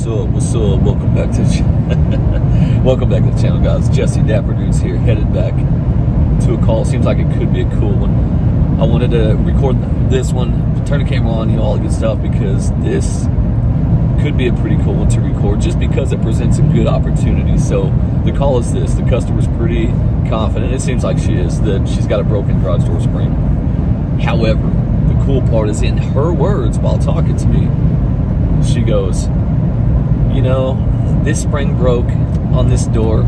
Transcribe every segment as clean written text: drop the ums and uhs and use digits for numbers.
What's up? Welcome back to welcome back to the channel, guys. Jesse Dapper Dudes here, headed back to a call. Seems like it could be a cool one. I wanted to record this one, turn the camera on, you know, all the good stuff, because this could be a pretty cool one to record, just because it presents a good opportunity. So the call is this: the customer's pretty confident. It seems like she is, that she's got a broken garage door spring. However, the cool part is, in her words while talking to me, she goes, you know, this spring broke on this door.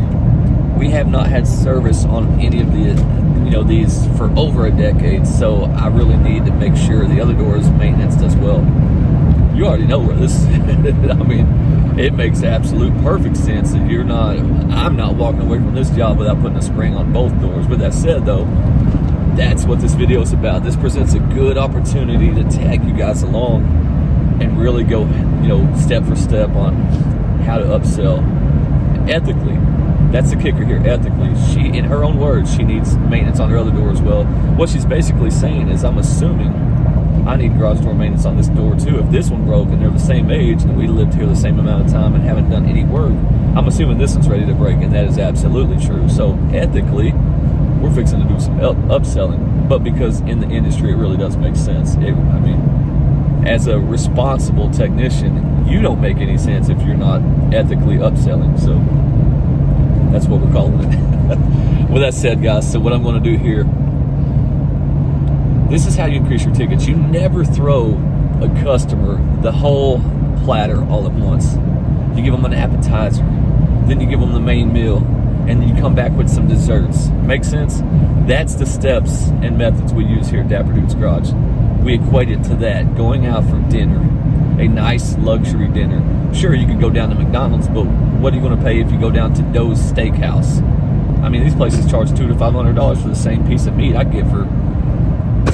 We have not had service on any of the, you know, these for over a decade, so I really need to make sure the other door is maintained as well. You already know where this is headed. I mean, it makes absolute perfect sense that I'm not walking away from this job without putting a spring on both doors. With that said, though, that's what this video is about. This presents a good opportunity to tag you guys along and really go, you know, step for step on how to upsell ethically. That's the kicker here, ethically. She, in her own words, she needs maintenance on her other door as well. What she's basically saying is, I'm assuming I need garage door maintenance on this door too. If this one broke and they're the same age and we lived here the same amount of time and haven't done any work, I'm assuming this one's ready to break, and that is absolutely true. So ethically, we're fixing to do some upselling, but because in the industry it really does make sense. I mean, as a responsible technician, you don't make any sense if you're not ethically upselling. So that's what we're calling it. With that said, guys, so what I'm going to do here, this is how you increase your tickets. You never throw a customer the whole platter all at once. You give them an appetizer, then you give them the main meal, and then you come back with some desserts. Make sense? That's the steps and methods we use here at Dapper Dudes Garage. We equate it to that, going out for dinner, a nice luxury dinner. Sure, you could go down to McDonald's, but what are you going to pay if you go down to Doe's Steakhouse? I mean, these places charge $200 to $500 for the same piece of meat I get for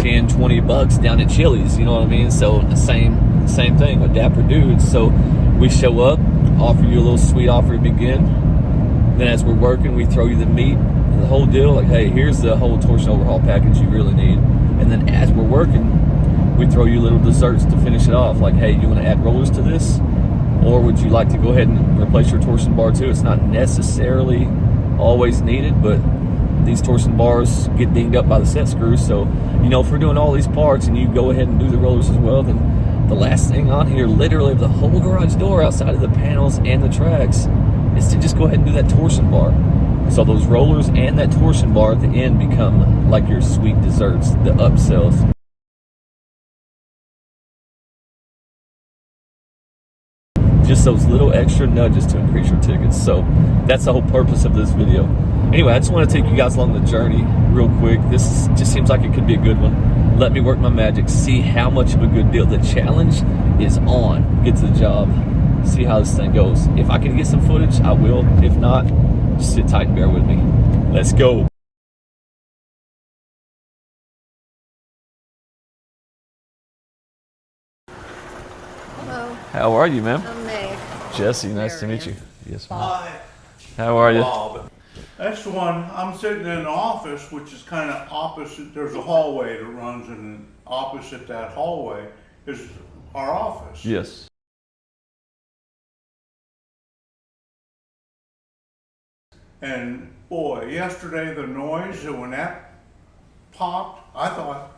10, 20 bucks down at Chili's, you know what I mean? So the same thing with Dapper Dudes. So we show up, offer you a little sweet offer to begin. Then as we're working, we throw you the meat, the whole deal, like, hey, here's the whole torsion overhaul package you really need. And then as we're working, we throw you little desserts to finish it off, like, hey, you want to add rollers to this? Or would you like to go ahead and replace your torsion bar too? It's not necessarily always needed, but these torsion bars get dinged up by the set screws. So, you know, if we're doing all these parts and you go ahead and do the rollers as well, then the last thing on here, literally, of the whole garage door outside of the panels and the tracks, is to just go ahead and do that torsion bar. So those rollers and that torsion bar at the end become like your sweet desserts, the upsells. Just those little extra nudges to increase your tickets. So that's the whole purpose of this video. Anyway, I just want to take you guys along the journey real quick. This just seems like it could be a good one. Let me work my magic, see how much of a good deal. The challenge is on. Get to the job, see how this thing goes. If I can get some footage, I will. If not, just sit tight and bear with me. Let's go. Hello. How are you, ma'am? I'm Meg. Jesse, nice to meet you. Yes, ma'am. Hi. How are you? Bob. That's the one. I'm sitting in an office, which is kind of opposite. There's a hallway that runs, and opposite that hallway is our office. Yes. And boy, yesterday the noise, when that popped, I thought,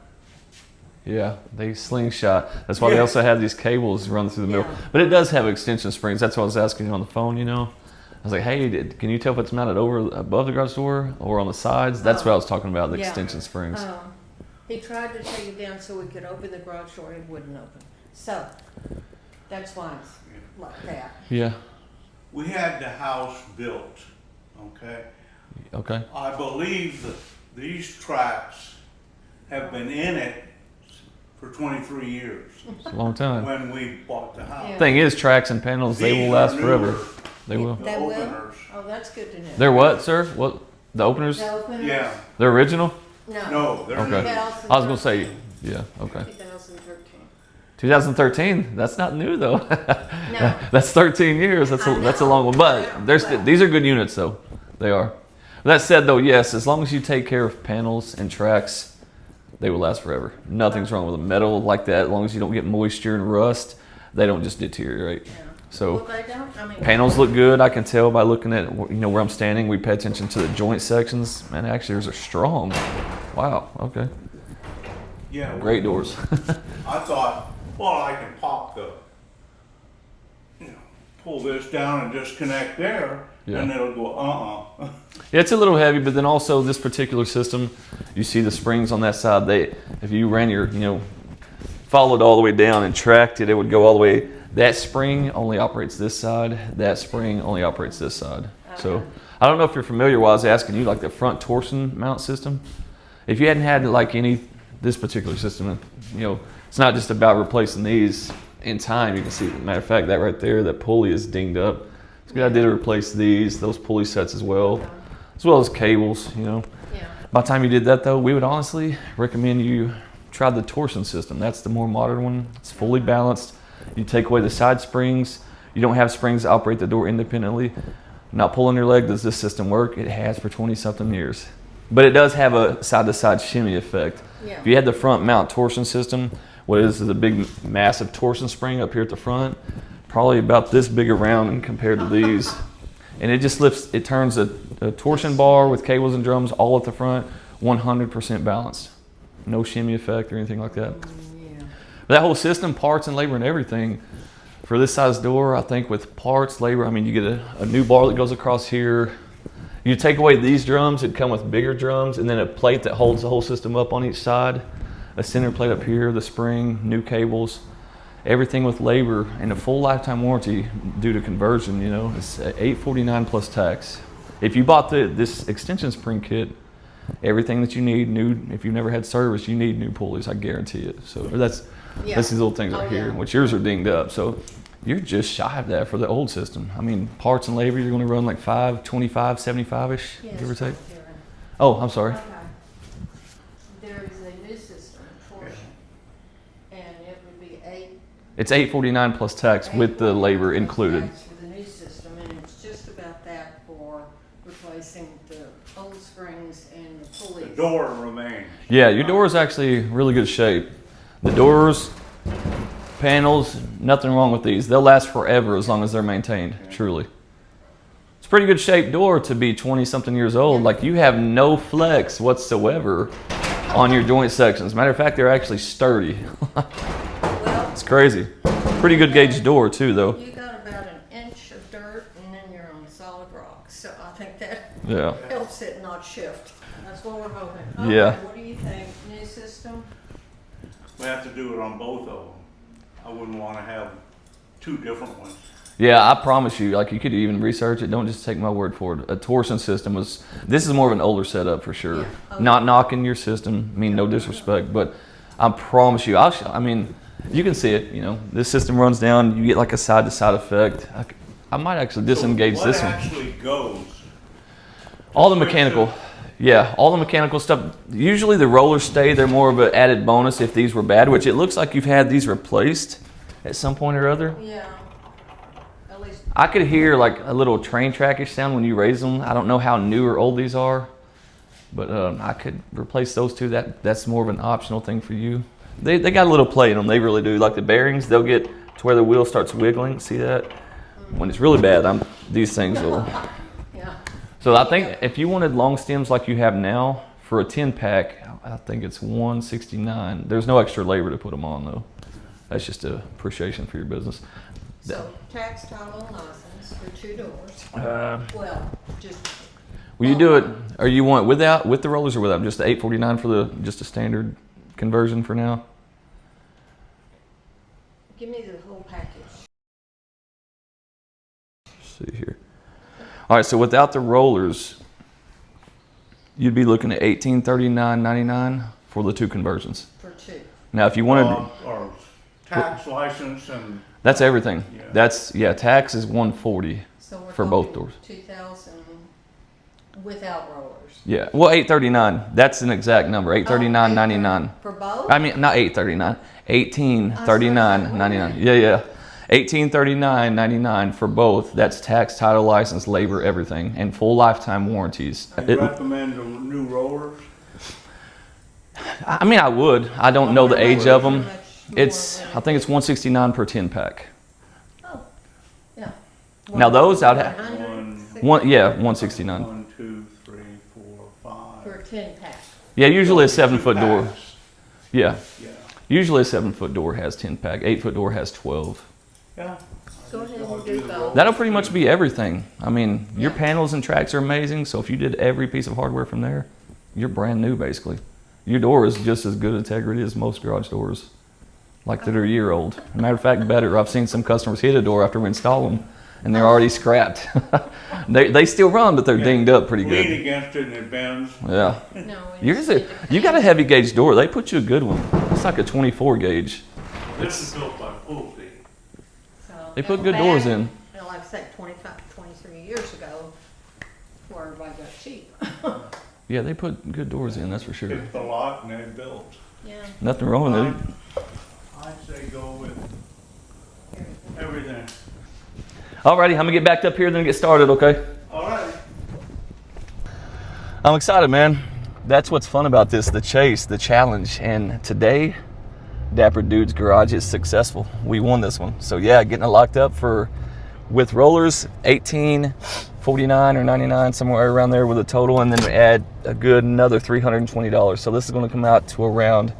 Yeah, they slingshot. That's why they Yeah. also have these cables run through the middle. Yeah. But it does have extension springs. That's what I was asking you on the phone, you know. I was like, hey, can you tell if it's mounted above the garage door or on the sides? That's what I was talking about, the Yeah. extension springs. He tried to take it down so we could open the garage door. It wouldn't open. So that's why it's like that. Yeah. we had the house built, okay? Okay. I believe that these tracks have been in it for 23 years It's a long time. when we bought the house. Yeah. Thing is, tracks and panels, they will These last are forever. newer, They will. the That will? openers. Oh, that's good to know. They're what, sir? What? The openers? The openers? Yeah, They're original? no, they're Okay. new. I was gonna say, yeah. Okay. 2013. 2013. That's not new though. No. That's 13 years. That's I a know. long one. But Yeah. there's these are good units though. They are. That said though, yes, as long as you take care of panels and tracks, they will last forever. Nothing's wrong with them. Metal like that, as long as you don't get moisture and rust, they don't just deteriorate. Yeah. So Well, they don't, I mean. panels look good. I can tell by looking at where I'm standing. We pay attention to the joint sections. Man, actually, those are strong. Wow. Okay. Yeah. Great doors. I thought, well, I can pop pull this down and disconnect there, Yeah. and it'll go, Yeah, it's a little heavy, but then also this particular system, you see the springs on that side. If you ran your, followed all the way down and tracked it, it would go all the way. That spring only operates this side. That spring only operates this side. So I don't know if you're familiar. While I was asking you, like the front torsion mount system. If you hadn't had like this particular system, it's not just about replacing these in time. You can see, matter of fact, that right there, that pulley is dinged up. It's a good idea to replace those pulley sets as well as cables. Yeah. By the time you did that, though, we would honestly recommend you try the torsion system. That's the more modern one. It's fully balanced. You take away the side springs. You don't have springs that operate the door independently. Not pulling your leg. Does this system work? It has for 20-something years. But it does have a side-to-side shimmy effect. Yeah. If you had the front mount torsion system, what is a big, massive torsion spring up here at the front, probably about this big around compared to these. And it just it turns a torsion bar with cables and drums all at the front, 100% balanced. No shimmy effect or anything like that. Yeah. But that whole system, parts and labor and everything, for this size door, I think with parts, labor, you get a new bar that goes across here. You take away these drums, it'd come with bigger drums, and then a plate that holds the whole system up on each side. A center plate up here, the spring, new cables, everything with labor, and a full lifetime warranty due to conversion. It's $849 plus tax. If you bought this extension spring kit, everything that you need new. If you've never had service, you need new pulleys. I guarantee it. So that's these little things right here, which yours are dinged up. So you're just shy of that for the old system. Parts and labor, you're going to run like 525, 75-ish, give or take. Oh, I'm sorry. Okay. There is a new system, torsion, and it would be It's $849 plus tax with the labor included. tax for the new system, and it's just about that for replacing the old springs and the The pulleys. door remains. Yeah, your door is actually really good shape. The doors, panels, nothing wrong with these. They'll last forever as long as they're maintained, truly. It's a pretty good shaped door to be 20-something years old. Like, you have no flex whatsoever on your joint sections. Matter of fact, they're actually sturdy. Well, It's crazy. Pretty good gauge door too, though. you got about an inch of dirt, and then you're on solid rock. So I think that Yeah. helps it not shift. That's what we're hoping. Yeah. Okay, what do you think? New system? We have to do it on both of them. I wouldn't want to have two different ones. Yeah, I promise you, you could even research it. Don't just take my word for it. A torsion system this is more of an older setup for sure. Yeah. Okay. Not knocking your system, no disrespect, but I promise you, you can see it, this system runs down, you get like a side-to-side effect. I might actually disengage So this one. what actually goes? All the mechanical, all the mechanical stuff. Usually the rollers stay, they're more of an added bonus if these were bad, which it looks like you've had these replaced at some point or other. Yeah. At least. I could hear like a little train trackish sound when you raise them. I don't know how new or old these are, but I could replace those two. That's more of an optional thing for you. They got a little play in them. They really do. Like the bearings, they'll get to where the wheel starts wiggling. See that? When it's really bad, these things will. Yeah. So I think if you wanted long stems like you have now for a 10-pack, I think it's $169. There's no extra labor to put them on though. That's just a appreciation for your business. So tax, title, and license for 2 doors. Will Just. you do it? Or you want with the rollers or without? Just the $849 for just a standard conversion for now. Give me the whole package. Let's see here. All right, so without the rollers, you'd be looking at $1,839.99 for the 2 conversions. For 2. Now, if you wanted, Or tax license and. that's everything. Yeah. Tax is $140 So we're for both talking doors. 2,000 without rollers. Yeah, well, $839. That's an exact number. $839.99. For both? I mean, not $839. $1,839.99. Yeah. $1,839.99 for both. That's tax, title, license, labor, everything, and full lifetime warranties. You recommend the new rollers? I would. I don't know the age of them. How much more I think it's $169 per 10-pack. Oh, Now those I'd have 169. 1, 2, 3, 4, 5. For a 10-pack. Yeah, usually a 7-foot door. Packs. Yeah, Yeah. usually a 7-foot door has 10 pack. 8-foot door has 12. Yeah. Go ahead I'll and do the both. roll. That'll pretty much be everything. I mean, your Yeah. panels and tracks are amazing. So if you did every piece of hardware from there, you're brand new basically. Your door is just as good integrity as most garage doors, like that are a year old. Matter of fact, better. I've seen some customers hit a door after we install them, and they're already scrapped. they still run, but they're dinged up pretty Lean good. against it and it bends. Yeah. No, You got a heavy gauge door. They put you a good one. It's like a 24 gauge. This is built by Pulte. They put good doors in. You know, like I said, 25, 23 years ago, before everybody got cheap. Yeah, they put good doors in. That's for sure. Picked the lot and they built. Yeah. Nothing wrong with it. I'd say go with everything. Alrighty, I'm gonna get backed up here, then get started. Okay. All right. I'm excited, man. That's what's fun about this, the chase, the challenge. And today, Dapper Dude's Garage is successful. We won this one. So yeah, getting it locked up for, with rollers, $18.49 or $99, somewhere around there with a total. And then we add a good another $320. So this is gonna come out to around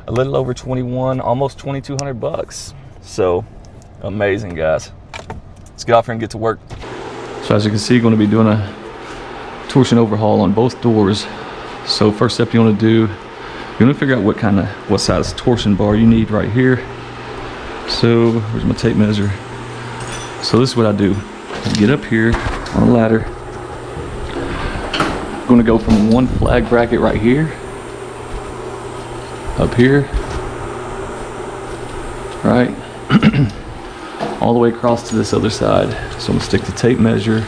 a little over 21, almost 2,200 bucks. So amazing, guys. Let's get off here and get to work. So as you can see, going to be doing a torsion overhaul on both doors. So first step you want to do, you want to figure out what size torsion bar you need right here. So where's my tape measure? So this is what I do. I get up here on a ladder. I'm going to go from one flag bracket right here, up here, right, all the way across to this other side. So I'm going to stick the tape measure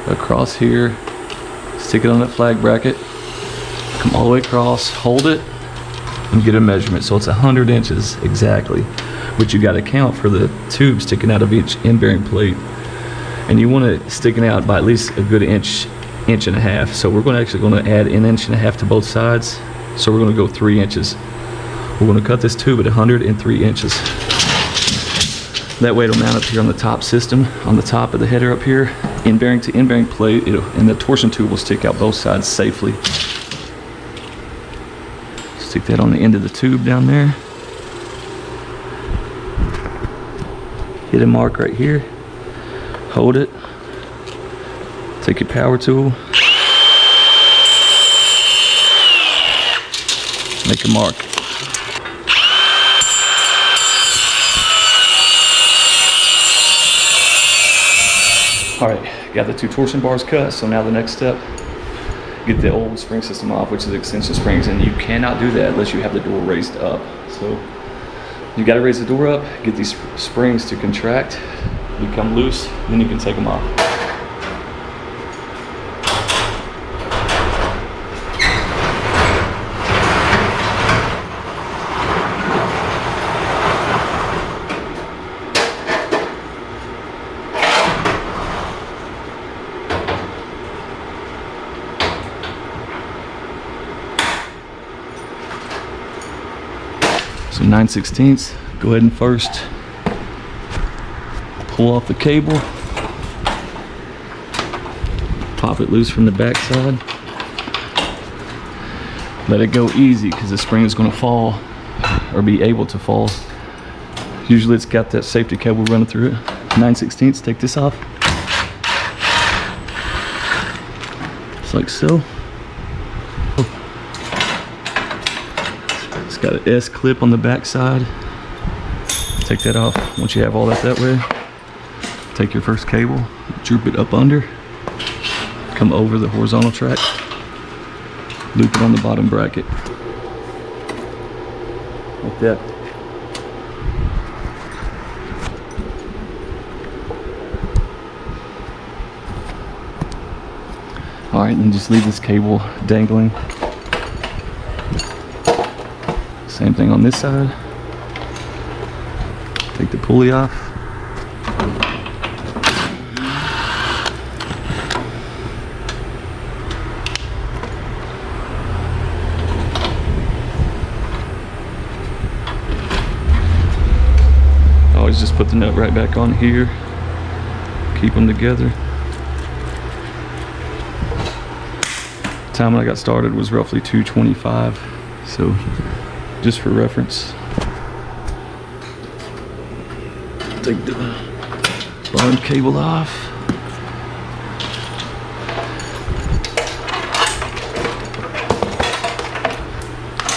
across here, stick it on that flag bracket, come all the way across, hold it, and get a measurement. So it's 100 inches exactly, but you got to count for the tube sticking out of each end bearing plate, and you want it sticking out by at least a good inch and a half. So we're going to add an inch and a half to both sides. So we're going to go 3 inches. We're going to cut this tube at 103 inches. That way it'll mount up here on the top system, on the top of the header up here, end bearing to end bearing plate, and the torsion tube will stick out both sides safely. Stick that on the end of the tube down there. Hit a mark right here. Hold it. Take your power tool. Make a mark. All right, got the 2 torsion bars cut, so now the next step, get the old spring system off, which is extension springs, and you cannot do that unless you have the door raised up. So you gotta raise the door up, get these springs to contract, become loose, then you can take them off. So 9/16, go ahead and first pull off the cable, pop it loose from the back side. Let it go easy because the spring is going to fall, or be able to fall. Usually it's got that safety cable running through it. 9/16, take this off. Just like so. It's got an S clip on the back side. Take that off. Once you have all that way, take your first cable, droop it up under, come over the horizontal track, loop it on the bottom bracket. Like that. All right, and just leave this cable dangling. Same thing on this side. Take the pulley off. Always just put the nut right back on here. keep them together. Time when I got started was roughly 225, so just for reference. Take the bottom cable off.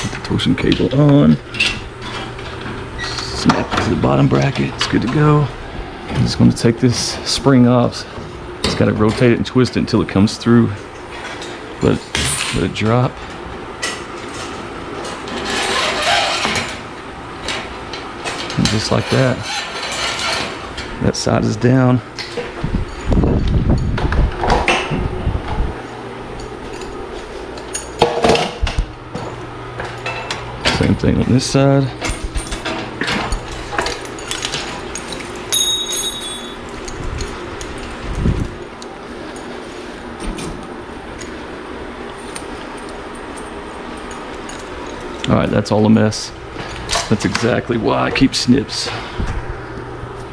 Put the torsion cable on. Snap it to the bottom bracket. It's good to go. I'm just going to take this spring off. Just got to rotate it and twist it until it comes through. Let it drop. And just like that. That side is down. Same thing on this side. All right, that's all a mess. That's exactly why I keep snips.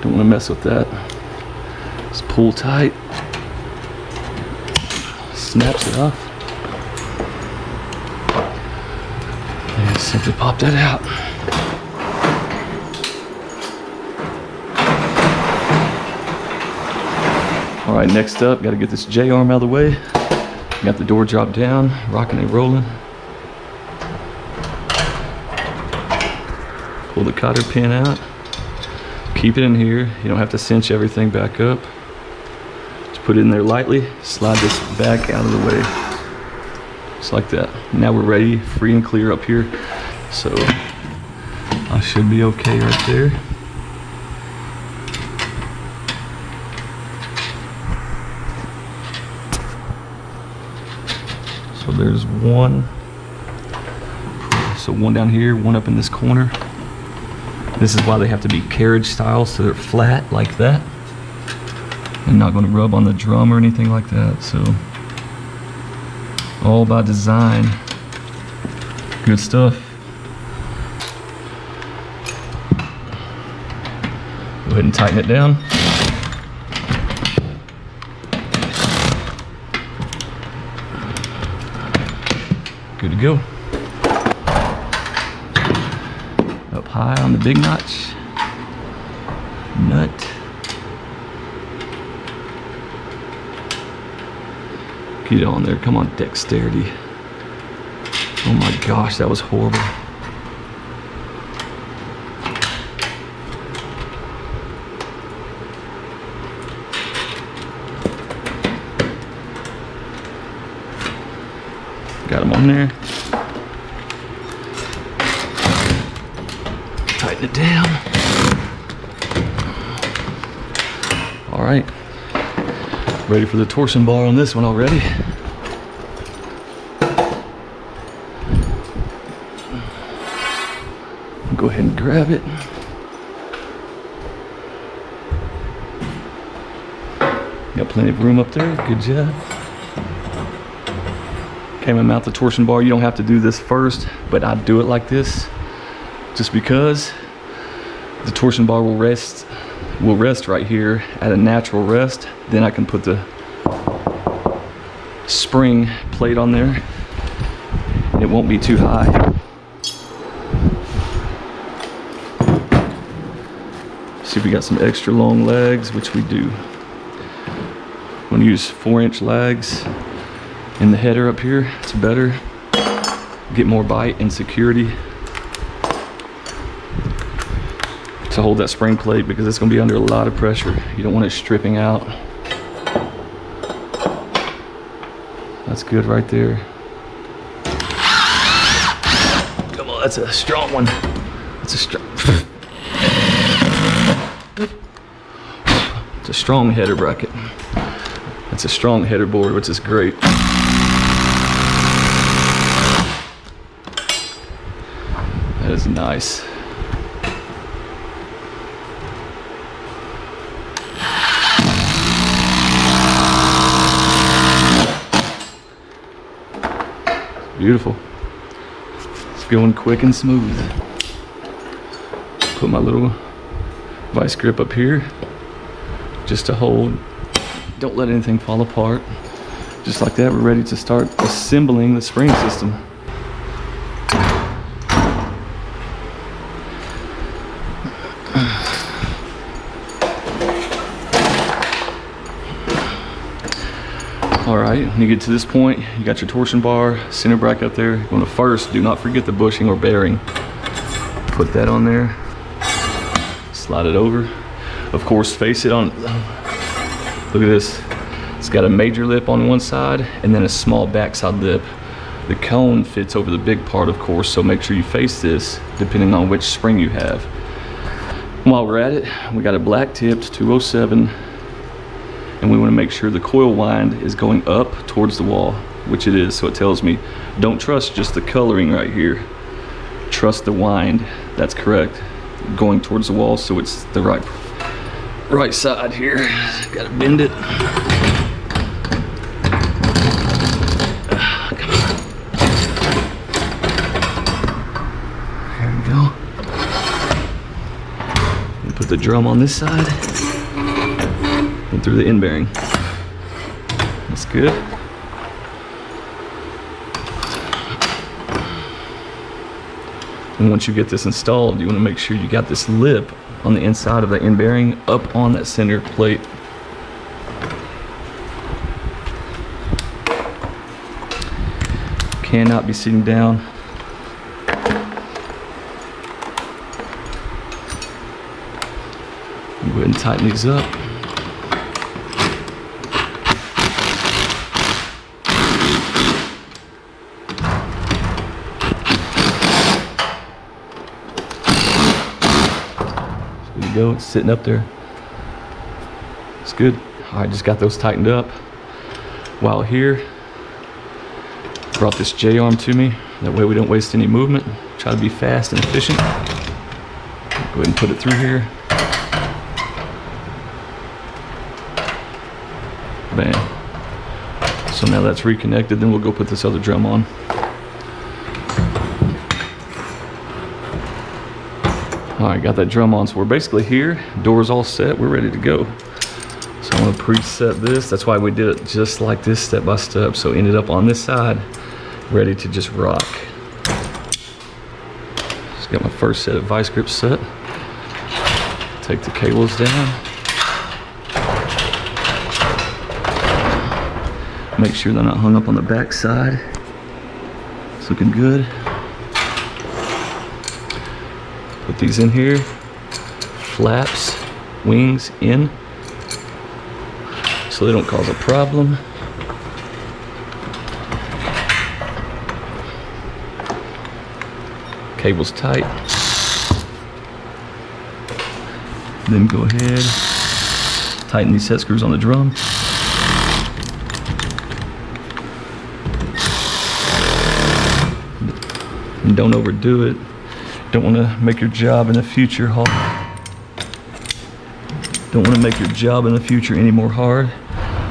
Don't want to mess with that. Just pull tight. Snaps it off. And simply pop that out. All right, next up, got to get this J-arm out of the way. Got the door dropped down, rocking and rolling. Pull the cotter pin out. Keep it in here. You don't have to cinch everything back up. Just put it in there lightly. Slide this back out of the way. Just like that. Now we're ready, free and clear up here. So I should be okay right there. So there's one. So one down here, one up in this corner. This is why they have to be carriage style, so they're flat like that and not going to rub on the drum or anything like that. So all by design. Good stuff. Go ahead and tighten it down. Good to go. Up high on the big notch. Nut. Get it on there. Come on, dexterity. Oh my gosh, that was horrible. Got them on there. Tighten it down. All right. Ready for the torsion bar on this one already. Go ahead and grab it. Got plenty of room up there. Good job. Okay, I'm gonna mount the torsion bar. You don't have to do this first, but I do it like this just because the torsion bar will rest right here at a natural rest. Then I can put the spring plate on there and it won't be too high. See if we got some extra long legs, which we do. I'm gonna use 4-inch legs in the header up here. It's better. Get more bite and security to hold that spring plate because it's going to be under a lot of pressure. You don't want it stripping out. That's good right there. Come on, that's a strong one. That's a strong. It's a strong header bracket. That's a strong header board, which is great. That is nice. Beautiful. It's going quick and smooth. Put my little vice grip up here just to hold Don't let anything fall apart. Just like that, we're ready to start assembling the spring system. All right, when you get to this point, you got your torsion bar, center bracket up there. You're gonna first, do not forget the bushing or bearing. Put that on there, slide it over. Of course, face it on, look at this. It's got a major lip on one side and then a small backside lip. The cone fits over the big part, of course, so make sure you face this depending on which spring you have. While we're at it, we got a black tipped 207, and we want to make sure the coil wind is going up towards the wall, which it is. So it tells me, don't trust just the coloring right here. Trust the wind. That's correct. Going towards the wall, so it's the right side here. Got to bend it. There we go. And put the drum on this side and through the end bearing. That's good. And once you get this installed, you want to make sure you got this lip on the inside of the end bearing up on that center plate. Cannot be sitting down. Go ahead and tighten these up. Go, it's sitting up there. It's good. All right, just got those tightened up. While here, brought this J-arm to me. That way we don't waste any movement. Try to be fast and efficient. Go ahead and put it through here. Bam. So now that's reconnected, then we'll go put this other drum on. All right, got that drum on, so we're basically here. Door's all set, we're ready to go. So I'm gonna preset this. That's why we did it just like this, step by step. So ended up on this side, ready to just rock. Just got my first set of vice grips set. Take the cables down. Make sure they're not hung up on the back side. It's looking good. Put these in here, flaps, wings in, so they don't cause a problem. Cable's tight. Then go ahead, tighten these set screws on the drum. And don't overdo it. Don't want to make your job in the future hard. Don't want to make your job in the future any more hard.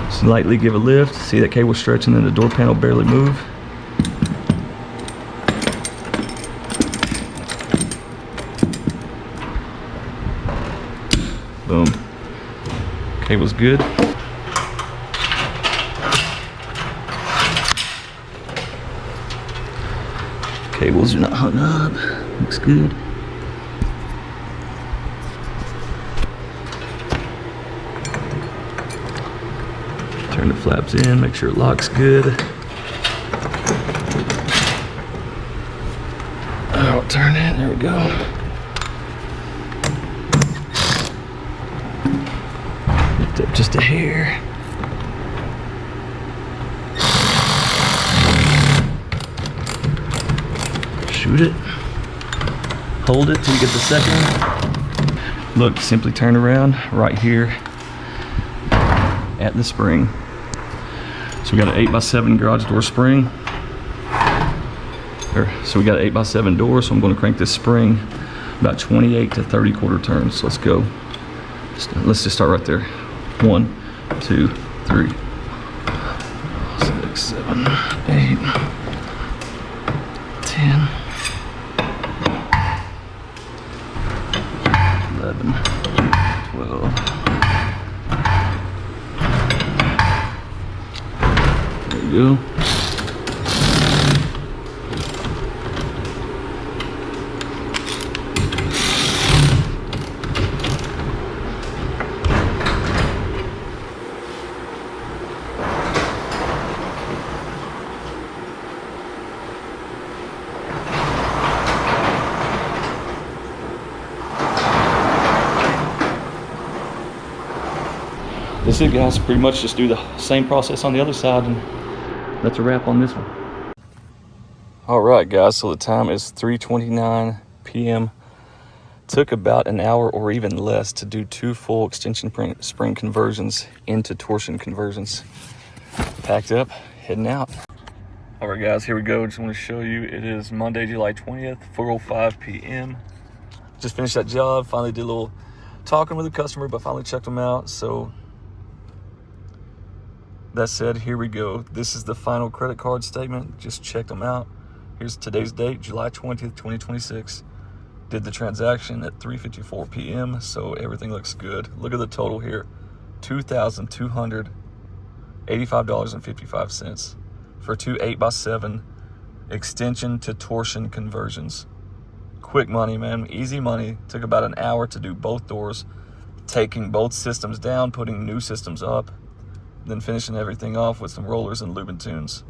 Just lightly give a lift. See that cable stretching and the door panel barely move. Boom. Cable's good. Cables are not hung up. Looks good. Turn the flaps in, make sure it locks good. I'll turn it, there we go. Lift up just a hair. Shoot it. Hold it till you get the second one. Look, simply turn around right here at the spring. So we got an 8x7 garage door spring. So we got an 8x7 door, so I'm going to crank this spring about 28 to 30 quarter turns. So let's go. Let's just start right there. 1, 2, 3, 6, 7, 8, 10. 11, 12, go. That's it, guys. Pretty much just do the same process on the other side, and that's a wrap on this one. All right, guys, so the time is 3:29 p.m. Took about an hour or even less to do 2 full extension spring conversions into torsion conversions. Packed up, heading out. All right, guys, here we go. Just want to show you, it is Monday, July 20th, 4:05 p.m. Just finished that job. Finally did a little talking with the customer, but finally checked them out. So that said, here we go. This is the final credit card statement. Just checked them out. Here's today's date, July 20th, 2026. Did the transaction at 3:54 p.m. So everything looks good. Look at the total here, $2,285.55 for 2 8x7 extension to torsion conversions. Quick money, man. Easy money. Took about an hour to do both doors, taking both systems down, putting new systems up, then finishing everything off with some rollers and lube and tunes.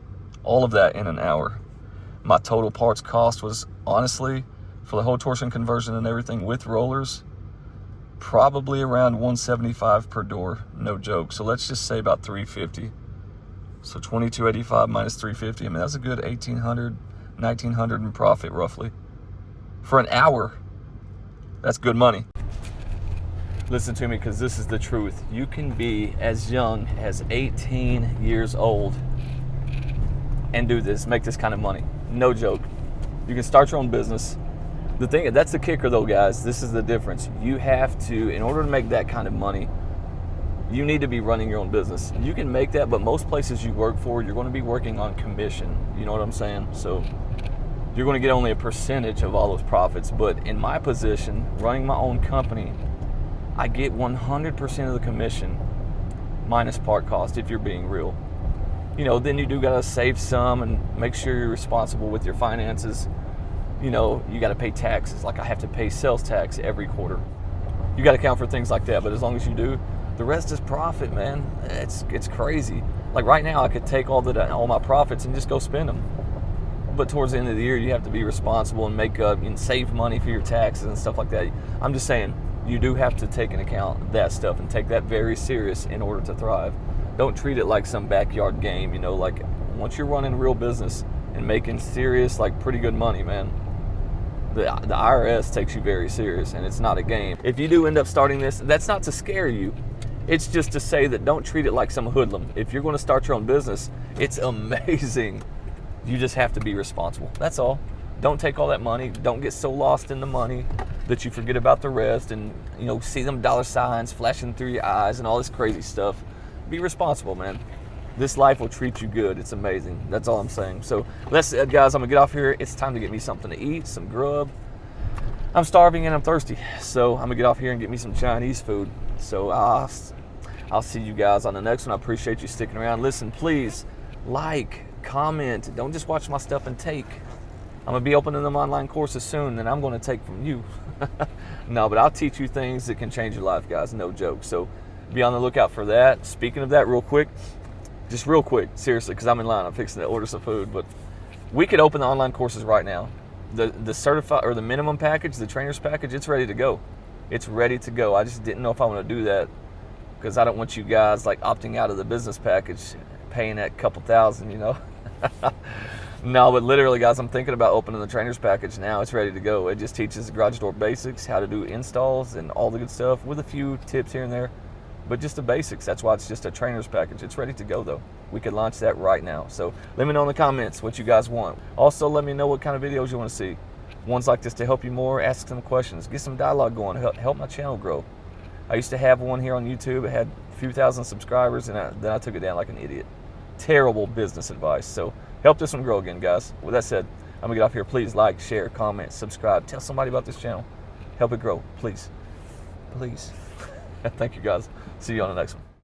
All of that in an hour. My total parts cost was, honestly, for the whole torsion conversion and everything with rollers, probably around $175 per door, no joke. So let's just say about $350. So $2,285 minus $350. I mean, that's a good $1,800, $1,900 in profit roughly for an hour. That's good money. Listen to me, because this is the truth. You can be as young as 18 years old and do this, make this kind of money. No joke. You can start your own business. The thing, that's the kicker though, guys. This is the difference. You have to, in order to make that kind of money, you need to be running your own business. You can make that, but most places you work for, you're going to be working on commission. You know what I'm saying? So you're going to get only a percentage of all those profits. But in my position, running my own company, I get 100% of the commission minus part cost, if you're being real. You know, then you do gotta save some and make sure you're responsible with your finances. You know, you gotta pay taxes. Like I have to pay sales tax every quarter. You gotta account for things like that, but as long as you do, the rest is profit, man. It's crazy. Like right now, I could take all my profits and just go spend them. But towards the end of the year, you have to be responsible and make up and save money for your taxes and stuff like that. I'm just saying, you do have to take into account that stuff and take that very serious in order to thrive. Don't treat it like some backyard game, you know, like once you're running a real business and making serious, like pretty good money, man, the IRS takes you very serious, and it's not a game. If you do end up starting this, that's not to scare you. It's just to say that don't treat it like some hoodlum. If you're going to start your own business, it's amazing. You just have to be responsible. That's all. Don't take all that money. Don't get so lost in the money that you forget about the rest and, you know, see them dollar signs flashing through your eyes and all this crazy stuff. Be responsible, man. This life will treat you good. It's amazing. That's all I'm saying. So that's it, guys. I'm going to get off here. It's time to get me something to eat, some grub. I'm starving and I'm thirsty. So I'm going to get off here and get me some Chinese food. So I'll see you guys on the next one. I appreciate you sticking around. Listen, please like, comment. Don't just watch my stuff and take. I'm going to be opening them online courses soon, and I'm going to take from you. No, but I'll teach you things that can change your life, guys. No joke. So be on the lookout for that. Speaking of that, real quick, seriously, because I'm in line. I'm fixing to order some food, but we could open the online courses right now. The certified or the minimum package, the trainer's package, it's ready to go. It's ready to go. I just didn't know if I want to do that because I don't want you guys like opting out of the business package, paying that couple thousand, you know. No, but literally, guys, I'm thinking about opening the trainer's package now. It's ready to go. It just teaches the garage door basics, how to do installs and all the good stuff with a few tips here and there, but just the basics. That's why it's just a trainer's package. It's ready to go, though. We could launch that right now. So let me know in the comments what you guys want. Also, let me know what kind of videos you want to see. Ones like this to help you more, ask some questions, get some dialogue going, help my channel grow. I used to have one here on YouTube. It had a few thousand subscribers, and then I took it down like an idiot. Terrible business advice. So help this one grow again, guys. With that said, I'm gonna get off here. Please like, share, comment, subscribe. Tell somebody about this channel. Help it grow, please. Please. Thank you, guys. See you on the next one.